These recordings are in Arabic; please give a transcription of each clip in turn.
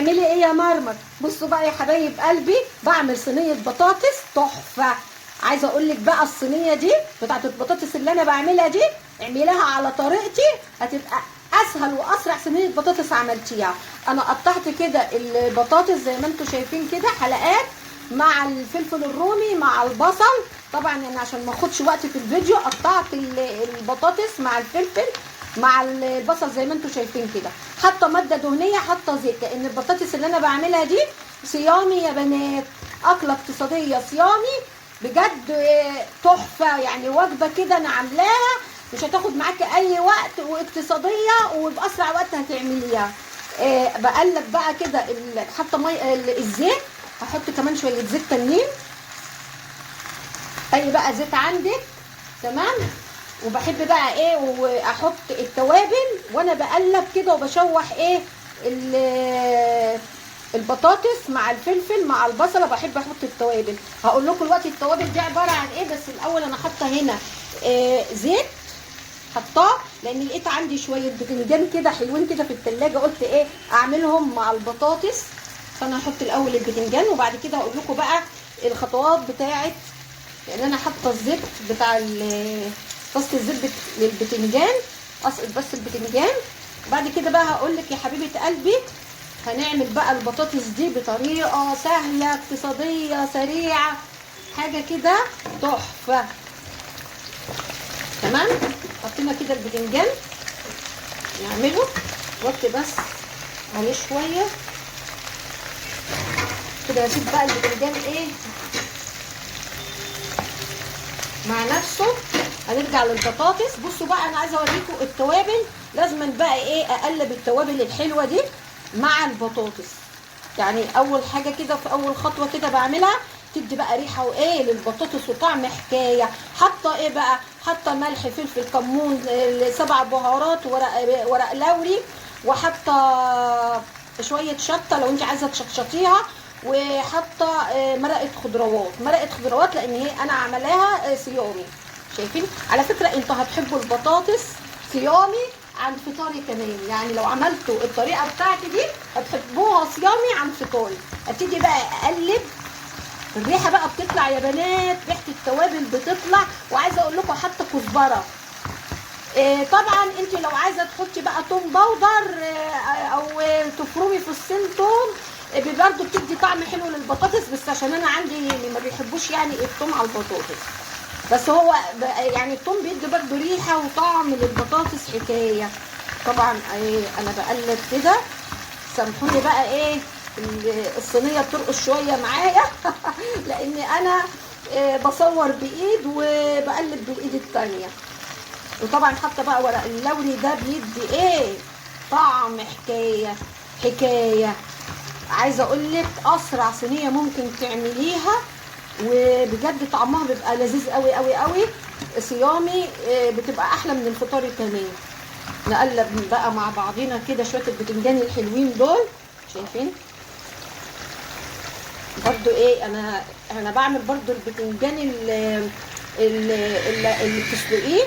بتعملي ايه يا مرمر؟ بصوا بقى يا حبايب قلبي، بعمل صينيه بطاطس تحفه. عايزه اقول لك بقى الصينيه دي بتاعت البطاطس اللي انا بعملها دي، اعمليها على طريقتي هتبقى اسهل واسرع صينيه بطاطس عملتيها. انا قطعت كده البطاطس زي ما انتم شايفين كده حلقات، مع الفلفل الرومي مع البصل. طبعا انا عشان ما اخدش وقت في الفيديو قطعت البطاطس مع الفلفل مع البصل زي ما انتم شايفين كده. حاطه ماده دهنيه، حاطه زيت، لان البطاطس اللي انا بعملها دي صيامي يا بنات، اكله اقتصاديه صيامي بجد تحفه. يعني وجبه كده انا عاملاها مش هتاخد معاكي اي وقت، واقتصاديه وباسرع وقت هتعمليها. بقلب بقى كده، حاطه الزيت، هحط كمان شويه زيت تانيين، اي بقى زيت عندك تمام. وبحب بقى ايه واحط التوابل وانا بقلب كده وبشوح ايه البطاطس مع الفلفل مع البصله. بحب احط التوابل، هقول لكم دلوقتي التوابل دي عباره عن ايه. بس الاول انا حاطه هنا زيت، حطاه لان لقيت عندي شويه بتنجان كده حلوين كده في التلاجة، قلت ايه اعملهم مع البطاطس. فانا هحط الاول البتنجان وبعد كده هقول لكم بقى الخطوات بتاعه، لان انا حاطه الزيت بتاع طاسه الزيت للبتنجان. اسقط بس البتنجان، بعد كده بقى هقول لك يا حبيبه قلبي هنعمل بقى البطاطس دي بطريقه سهله اقتصاديه سريعه، حاجه كده تحفه. تمام، حطينا كده البتنجان نعمله، وطي بس عليه شويه كده، هسيب بقى البتنجان ايه مع نفسه. هنرجع للبطاطس. بصوا بقى انا عايزه اوريكم التوابل، لازم بقى ايه اقلب التوابل الحلوه دي مع البطاطس. يعني اول حاجه كده في اول خطوه كده بعملها تدي بقى ريحه وايه للبطاطس وطعم حكايه. حاطه ايه بقى، حاطه ملح فلفل كمون 7 بهارات ورق لوري، وحاطه شويه شطه لو انت عايزه تشطشطيها، وحاطه مرقه خضروات لان هي انا عاملاها صيامي. شايفين على فكره انتوا هتحبوا البطاطس صيامي عن فطاري كمان. يعني لو عملتوا الطريقه بتاعتي دي هتحبوها صيامي عن فطاري. ابتدي بقى اقلب، الريحه بقى بتطلع يا بنات، ريحه التوابل بتطلع. وعايزه اقول لكم حتى كزبره. طبعا انت لو عايزه تحطي بقى توم باودر او تفرمي فصين توم برضه بتدي طعم حلو للبطاطس، بس عشان انا عندي اللي ما بيحبوش يعني التوم على البطاطس، بس هو يعني التوم بيدي برضه ريحه وطعم للبطاطس حكايه. طبعا انا بقلب كده، سامحوني بقى ايه الصينيه بترقص شويه معايا لان انا بصور بايد وبقلب بالايد التانيه. وطبعا حاطه بقى ورق اللوري ده بيدي ايه طعم حكايه. عايزه اقول لك اسرع صينيه ممكن تعمليها وبجد طعمها بيبقى لذيذ قوي قوي قوي صيامي، بتبقى احلى من الفطار كمان. نقلب بقى مع بعضينا كده شويه البتنجان الحلوين دول. شايفين برضو ايه انا بعمل برضو البتنجان اللي بتسلقيه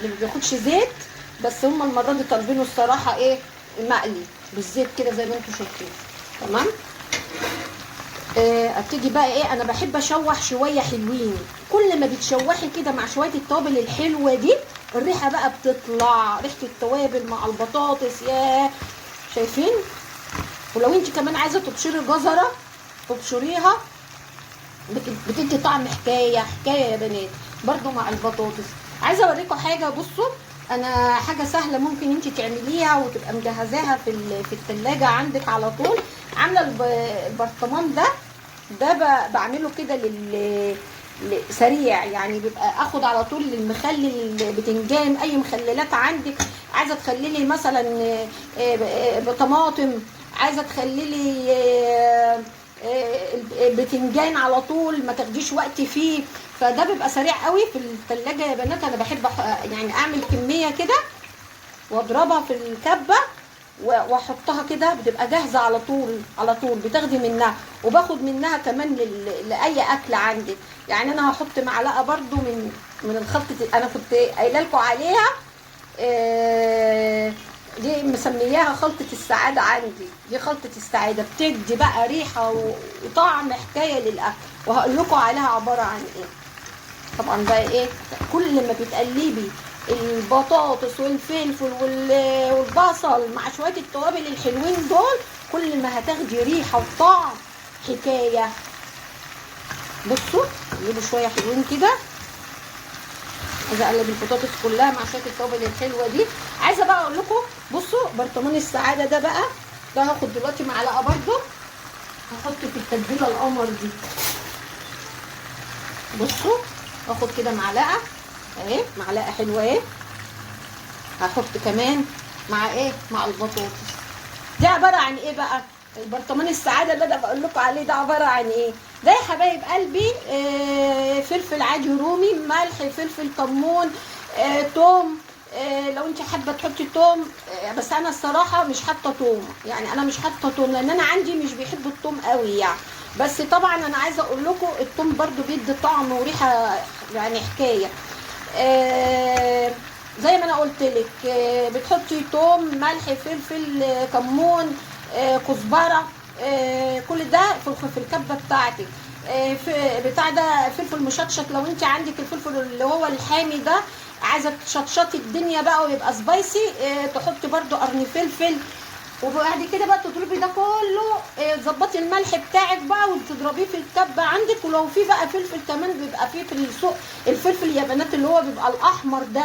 اللي ما بياخدش زيت، بس هم المره دي طالبينه الصراحه ايه مقلي بالزيت كده زي ما انتم شايفين. تمام، ابتدي بقى ايه انا بحب اشوح شويه حلوين. كل ما بتشوحي كده مع شويه التوابل الحلوه دي الريحه بقى بتطلع، ريحه التوابل مع البطاطس يا شايفين. ولو انت كمان عايزه تبشري جزره تبشريها بتدي طعم حكايه يا بنات برضو مع البطاطس. عايزه اوريكم حاجه، بصوا انا حاجه سهله ممكن انت تعمليها وتبقى مجهزاها في الثلاجه عندك على طول. عامله البرطمان ده بعمله كده سريع، يعني بيبقى اخد على طول المخلل البتنجان، اي مخللات عندك عايزه تخللي مثلا طماطم، عايزه تخللي البتنجان على طول ما تاخديش وقت فيه، فده بيبقى سريع قوي في الثلاجه يا بنات. انا بحب يعني اعمل كميه كده واضربها في الكبه واحطها كده بتبقى جاهزه على طول بتاخدي منها، وباخد منها كمان لاي اكل عندي. يعني انا هحط معلقه برده من الخلطه انا كنت قايله لكم عليها دي مسمياها خلطة السعادة عندي، دي خلطة السعادة، بتدي بقى ريحة وطعم حكاية للأكل، وهقول لكم عليها عبارة عن ايه. طبعا بقى ايه، كل ما بتقلبي البطاطس والفلفل والبصل مع شوية التوابل الحلوين دول، كل ما هتاخدي ريحة وطعم حكاية. بصوا نجيبوا شوية حلوين كده. عايزه اقلب البطاطس كلها مع شويه التوابل الحلوه دي. عايزه بقى اقول لكم، بصوا برطمان السعاده ده بقى، ده هاخد دلوقتي معلقه برده، هحط في التتبيله القمر دي. بصوا هاخد كده معلقه اهي، معلقه حلوه اهي. هحط كمان مع ايه، مع البطاطس دي. عباره عن ايه بقى البرطمان السعاده اللي انا بقول لكم عليه ده؟ عباره عن ايه ده يا حبايب قلبي؟ فلفل عادي رومي، ملح، فلفل، كمون، توم. لو انت حابه تحطي توم، بس انا الصراحه مش حاطه توم، يعني انا مش حاطه توم لان انا عندي مش بيحبوا التوم قوي يعني. بس طبعا انا عايزه اقول لكم التوم برده بيدي طعم وريحه يعني حكايه. زي ما انا قلت لك، بتحطي توم، ملح، فلفل، كمون، كزبره، كل ده في الكبه بتاعتك. في بتاع ده فلفل مشطشط، لو انت عندك الفلفل اللي هو الحامي ده، عايزه تشطشطي الدنيا بقى ويبقى سبايسي، تحطي برده قرن فلفل. وبعد كده بقى تضربي ده كله، تظبطي الملح بتاعك بقى وتضربيه في الكبه عندك. ولو في بقى فلفل كمان بيبقى فيه في السوق الفلفل يا بنات اللي هو بيبقى الاحمر ده،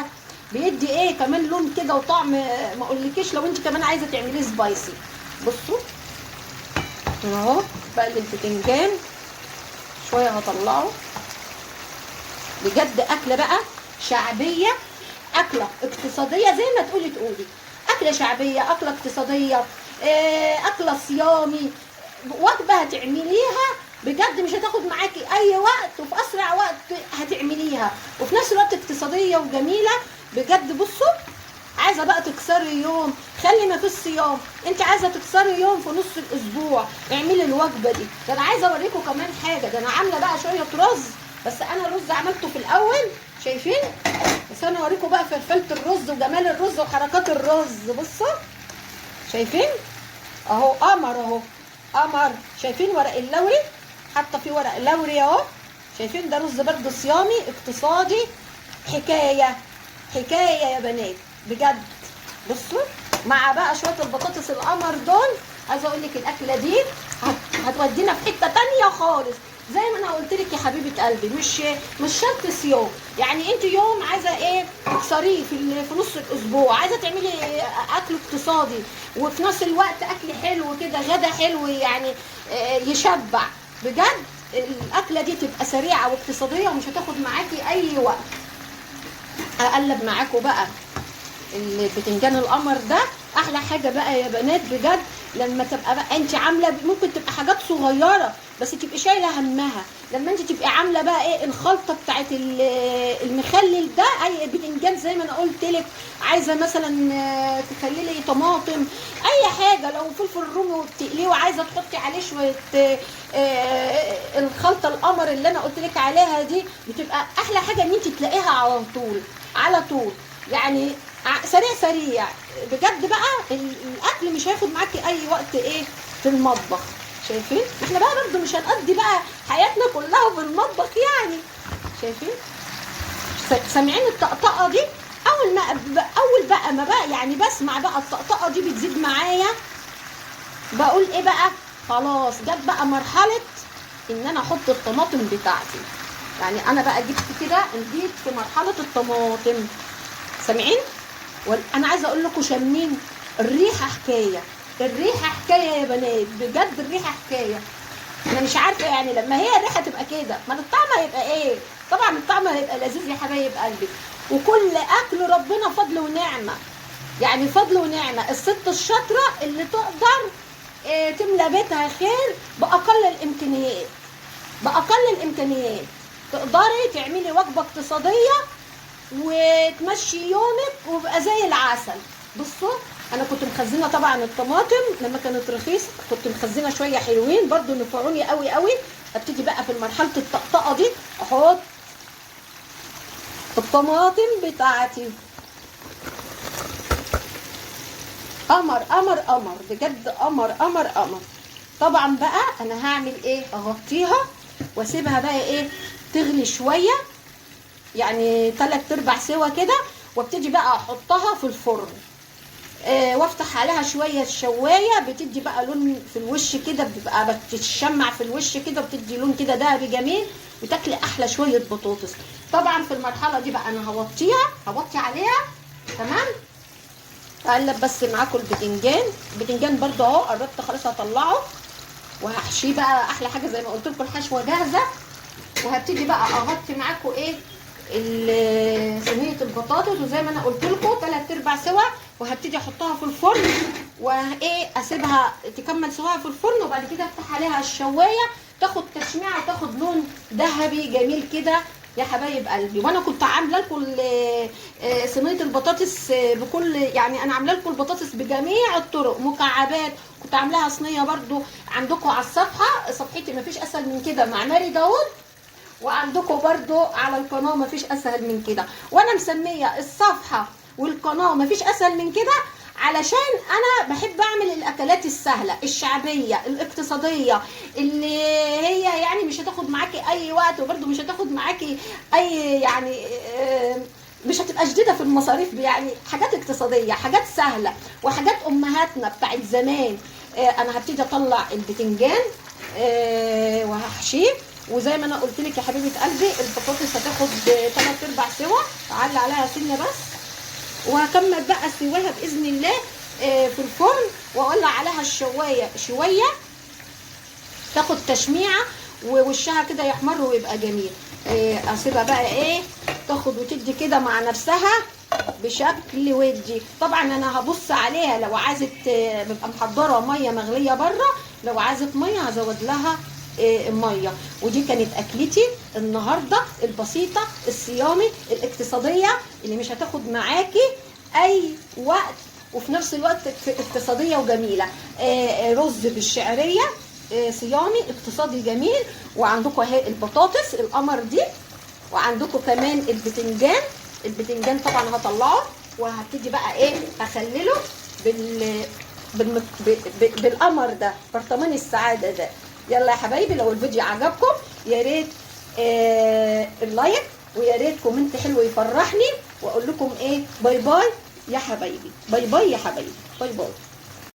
بيدي ايه كمان لون كده وطعم، ما اقولكيش لو انت كمان عايزه تعمليه سبايسي. بصوا اهو بقلب البتنجان شويه هطلعه. بجد اكله بقى شعبيه، اكله اقتصاديه، زي ما تقولي اكله شعبيه، اكله اقتصاديه، اكله صيامي، وجبه هتعمليها بجد مش هتاخد معاكي اي وقت، وفي اسرع وقت هتعمليها، وفي نفس الوقت اقتصاديه وجميله بجد. بصوا عايزه بقى تكسري يوم، خلي ما فيش صيام، انت عايزه تكسري يوم في نص الاسبوع، اعملي الوجبه دي. ده انا عايزه اوريكم كمان حاجه، ده انا عامله بقى شويه رز، بس انا الرز عملته في الاول شايفين، بس انا اوريكم بقى فلفله الرز وجمال الرز وحركات الرز. بصوا شايفين اهو قمر، اهو قمر. شايفين ورق اللوري، حاطه فيه ورق لوري اهو. شايفين ده رز برده صيامي اقتصادي، حكايه حكايه يا بنات بجد. بصوا مع بقى شويه البطاطس القمر دول، عايزه اقول لك الاكله دي هتودينا في حته تانية خالص. زي ما انا قلت لك يا حبيبه قلبي، مش شرط صيام، يعني انت يوم عايزه ايه تكسريه في نص الاسبوع، عايزه تعملي اكل اقتصادي وفي نفس الوقت اكل حلو كده، غدا حلو يعني يشبع بجد. الاكله دي تبقى سريعه واقتصاديه ومش هتاخد معاكي اي وقت. اقلب معاكم بقى البتنجان القمر ده. احلى حاجه بقى يا بنات بجد لما تبقى بقى انت عامله، ممكن تبقى حاجات صغيره بس تبقي شايله همها، لما انت تبقي عامله بقى ايه الخلطه بتاعت المخلل ده، اي بتنجان زي ما انا قلت لك، عايزه مثلا تخللي طماطم، اي حاجه، لو فلفل رومي وبتقليه وعايزه تحطي عليه شويه الخلطه القمر اللي انا قلت لك عليها دي، بتبقى احلى حاجه ان انت تلاقيها على طول على طول، يعني سريع بجد. بقى الاكل مش هياخد معاكي اي وقت ايه في المطبخ. شايفين احنا بقى برضو مش هنقضي بقى حياتنا كلها في المطبخ يعني. شايفين سامعين الطقطقه دي؟ اول بقى ما بقى يعني بسمع بقى الطقطقه دي بتزيد معايا، بقول ايه بقى، خلاص جت بقى مرحله ان انا احط الطماطم بتاعتي. يعني انا بقى جبت كده، جيت في مرحله الطماطم. سامعين؟ انا عايزه اقول لكم شامين الريحه حكايه، الريحه حكايه يا بنات بجد، الريحه حكايه. انا مش عارفه يعني لما هي الريحه تبقى كده، ما الطعم هيبقى ايه؟ طبعا الطعم هيبقى لذيذ يا حبايب قلبي. وكل اكل ربنا فضل ونعمه، يعني فضل ونعمه. الست الشاطره اللي تقدر تملى بيتها خير باقل الامكانيات، باقل الامكانيات تقدري تعملي وجبه اقتصاديه وتمشي يومك ويبقى زي العسل. بصوا انا كنت مخزنه طبعا الطماطم لما كانت رخيصه، كنت مخزنه شويه حلوين برضو نفعوني قوي قوي. هبتدي بقى في مرحله الطقطقه دي احط الطماطم بتاعتي. قمر قمر قمر بجد، قمر قمر قمر. طبعا بقى انا هعمل ايه، اغطيها واسيبها بقى ايه تغلي شويه، يعني 3/4 سوا كده، وابتدي بقى احطها في الفرن. وافتح عليها شويه الشوايه، بتدي بقى لون في الوش كده، بتبقى بتتشمع في الوش كده، بتدي لون كده ذهبي جميل، وتاكلي احلى شويه بطاطس. طبعا في المرحله دي بقى انا هوطي عليها. تمام. اقلب بس معاكم البتنجان برده اهو قربت خلاص هطلعه، وهحشيه بقى. احلى حاجه زي ما قلت لكم الحشوه جاهزه. وهبتدي بقى اغطي معاكم ايه صينيه البطاطس، وزي ما انا قلت لكم 3/4 سوا، وهبتدي احطها في الفرن، وايه اسيبها تكمل سواها في الفرن، وبعد كده افتح عليها الشوايه تاخد تشميعه وتاخد لون ذهبي جميل كده يا حبايب قلبي. وانا كنت عامله لكم صينيه البطاطس بكل، يعني انا عامله لكم البطاطس بجميع الطرق، مكعبات، كنت عاملاها صينيه برده عندكم على الصفحه، صفحتي مفيش اسهل من كده مع ماري داوود، وعندكم برضو على القناه مفيش اسهل من كده. وانا مسميه الصفحه والقناه مفيش اسهل من كده علشان انا بحب اعمل الاكلات السهله الشعبيه الاقتصاديه، اللي هي يعني مش هتاخد معاكي اي وقت، وبرضو مش هتاخد معاكي اي يعني مش هتبقى شديده في المصاريف، يعني حاجات اقتصاديه، حاجات سهله، وحاجات امهاتنا بتاعت زمان. انا هبتدي اطلع البتنجان وهحشيه، وزي ما انا قلت لك يا حبيبه قلبي البطاطس هتاخد 3/4 سوا، اعلي عليها سنه بس، وهكمل بقى سواها باذن الله في الفرن، واولع عليها الشوايه شويه تاخد تشميعه ووشها كده يحمر ويبقى جميل. اسيبها بقى ايه تاخد وتدي كده مع نفسها بشكل ودي. طبعا انا هبص عليها، لو عايزه ببقى محضره ميه مغليه بره، لو عايزه ميه هزود لها ميه. ودي كانت اكلتي النهارده البسيطه الصيامي الاقتصاديه اللي مش هتاخد معاكي اي وقت، وفي نفس الوقت اقتصاديه وجميله. رز بالشعريه صيامي اقتصادي جميل. وعندكم اهي البطاطس القمر دي، وعندكم كمان البتنجان طبعا هطلعه، وهبتدي بقى ايه اخلله بالقمر ده، برطمان السعاده ده. يلا يا حبايبي، لو الفيديو عجبكم يا ريت اللايك، ويا ريت كومنت حلو يفرحني، واقول لكم ايه باي باي يا حبايبي، باي باي يا حبايبي، باي باي.